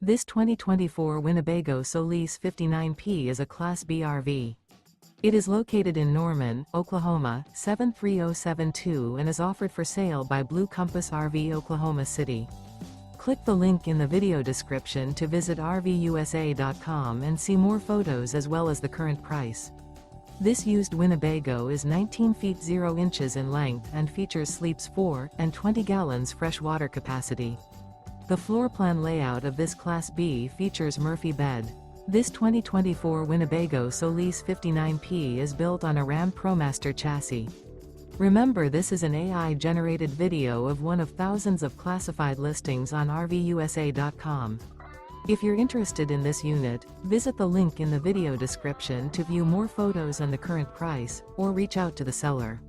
This 2024 Winnebago Solis 59P is a Class B RV. It is located in Norman, Oklahoma, 73072 and is offered for sale by Blue Compass RV Oklahoma City. Click the link in the video description to visit RVUSA.com and see more photos as well as the current price. This used Winnebago is 19 feet 0 inches in length and features sleeps 4 and 20 gallons fresh water capacity. The floor plan layout of this Class B features Murphy bed. This 2024 Winnebago Solis 59P is built on a Ram ProMaster chassis. Remember, this is an AI-generated video of one of thousands of classified listings on RVUSA.com. If you're interested in this unit, visit the link in the video description to view more photos and the current price, or reach out to the seller.